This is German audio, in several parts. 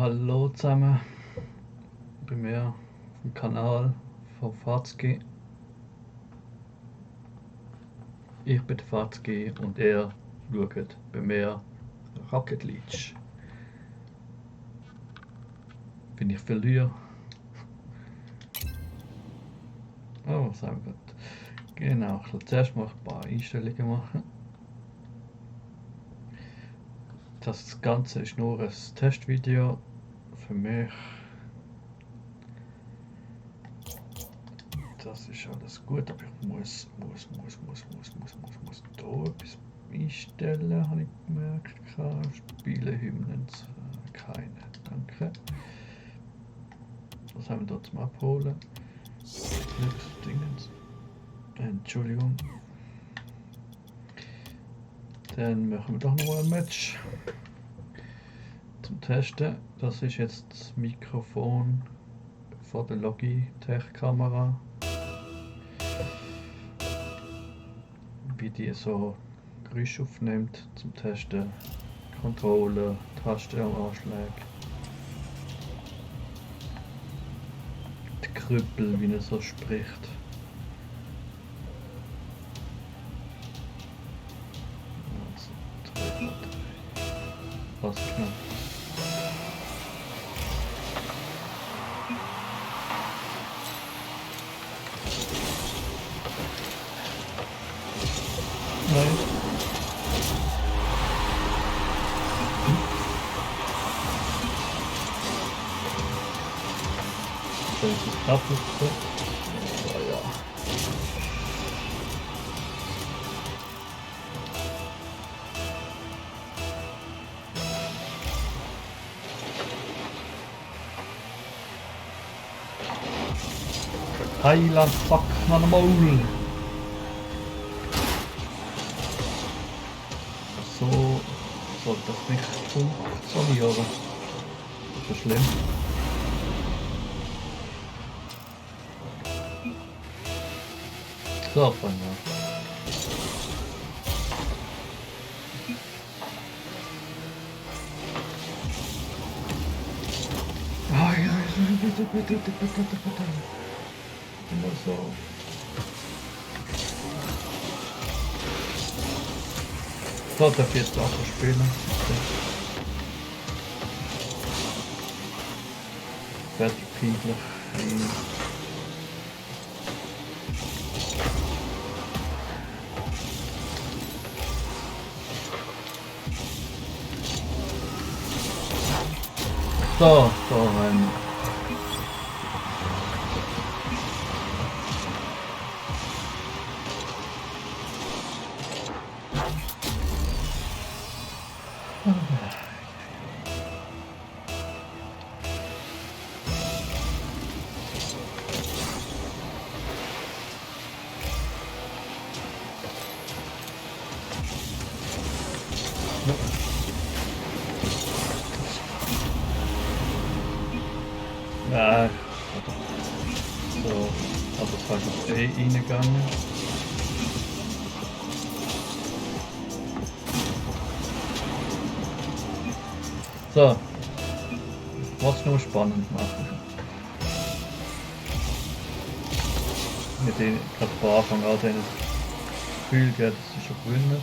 Hallo zusammen bei mir im Kanal von Fatzki. Ich bin der Fatzki und er schaut bei mir Rocket League. Bin ich verliere. Oh, was haben wir gerade? Genau, ich will zuerst mal ein paar Einstellungen machen. Das Ganze ist nur ein Testvideo für mich. Das ist alles gut, aber ich muss da etwas einstellen, habe ich gemerkt. Spielehymnen, keine, danke. Was haben wir da zum Abholen? Dingens. Entschuldigung. Dann machen wir doch noch mal ein Match zum Testen. Das ist jetzt das Mikrofon von der Logitech-Kamera. Wie die so Geräusche aufnimmt zum Testen. Controller, Tastenanschläge. Die Krüppel, wie er so spricht. Was knapp. Nein. Das ist kaputt. Oh ja. Heiland, fuck, man Maul. So soll das nicht funktionieren. Das ist schlimm. So, Freunde. Ah, ja, bitte. Immer so. So, darf ich jetzt auch so spielen. Fertig, peinlich. So rein. Ja, so, aber es war jetzt reingegangen. So, was nur spannend machen. Mit denen gerade von Anfang an das Gefühl geht, dass sie schon gewinnen.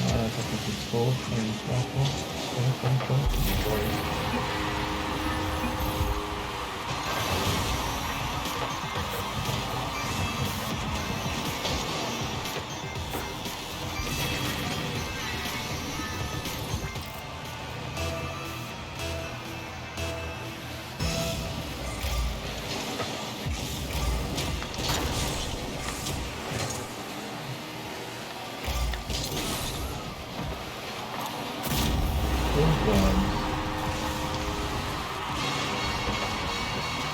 Das ist jetzt so,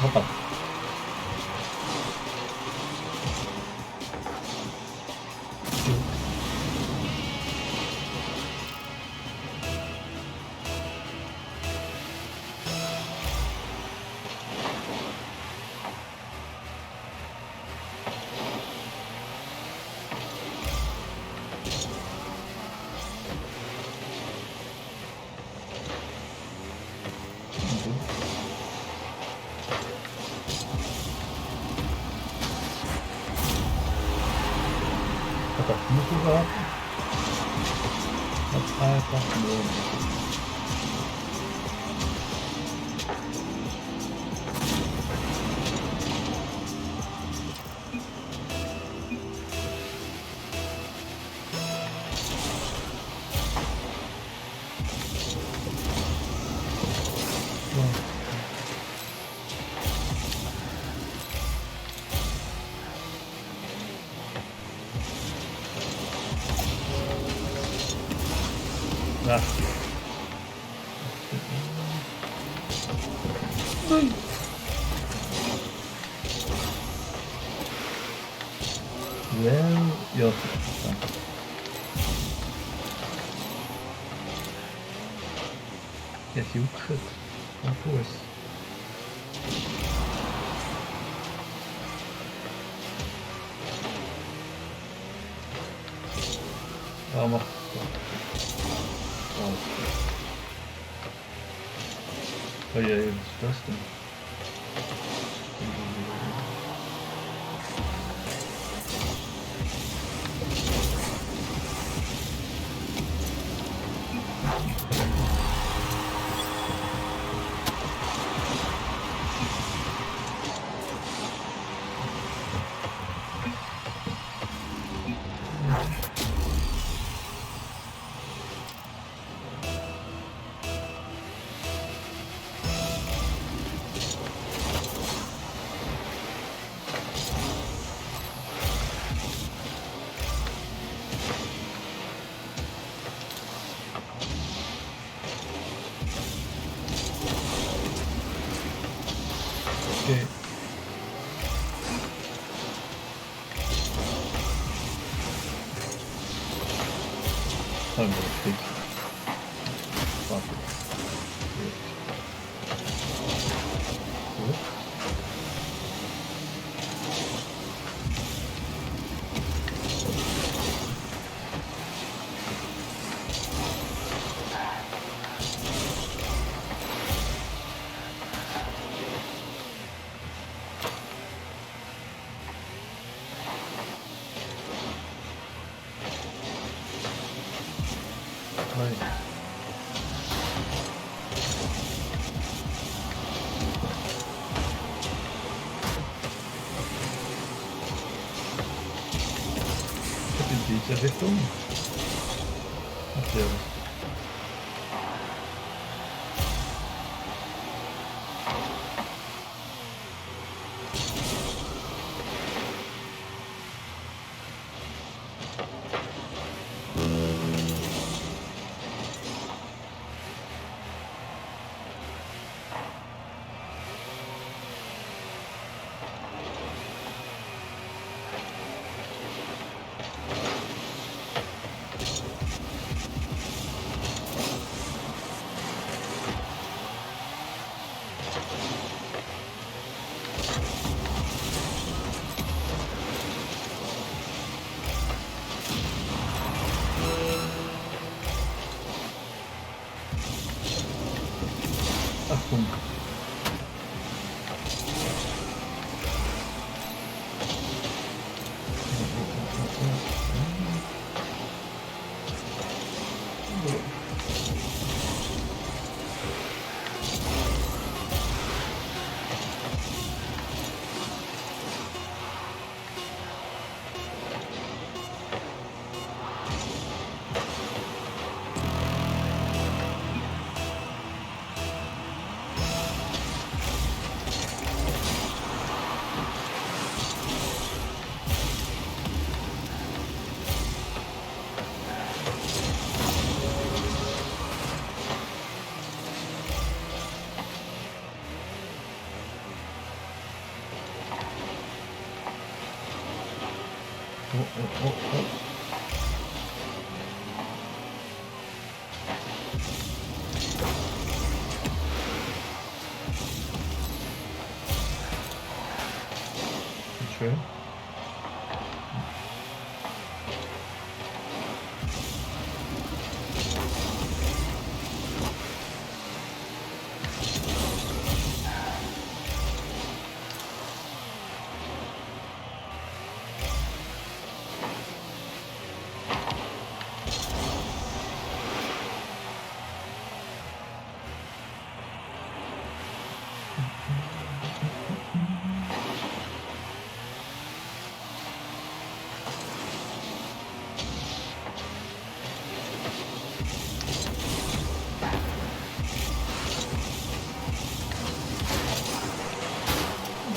Hoppa. Musst du warten. Hat einfach nur. Ach. Well, ja, danke. Es juckt am Fuß. Ja, mach. Oh ja, was ist das denn? Okay. I'm gonna fix it. Fuck it. Good. Right. In diese Richtung. Ach, sehr gut. Achtung. Oh. Schön.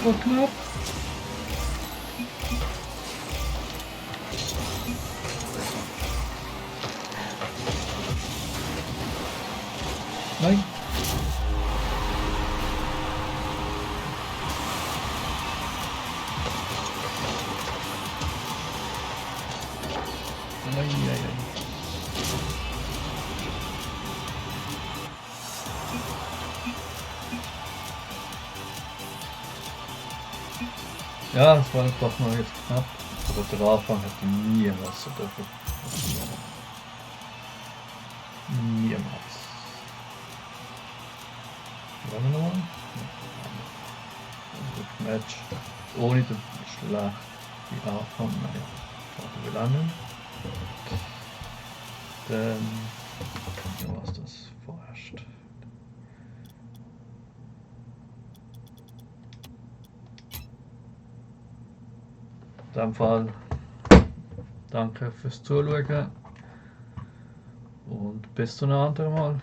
Oh, knapp. Nein. Nein, nein, nein. Ja, es war doch mal jetzt knapp. Aber der Anfang hätte niemals so dürfen. Niemals. Wollen wir nochmal? Ein Match ohne den schlechten Anfang. Nein, schauen wir lernen. Dann ja, was das vorherrscht. In dem Fall danke fürs Zuschauen und bis zum anderen Mal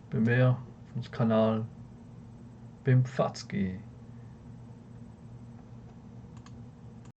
bei mir auf dem Kanal beim Pfatzki.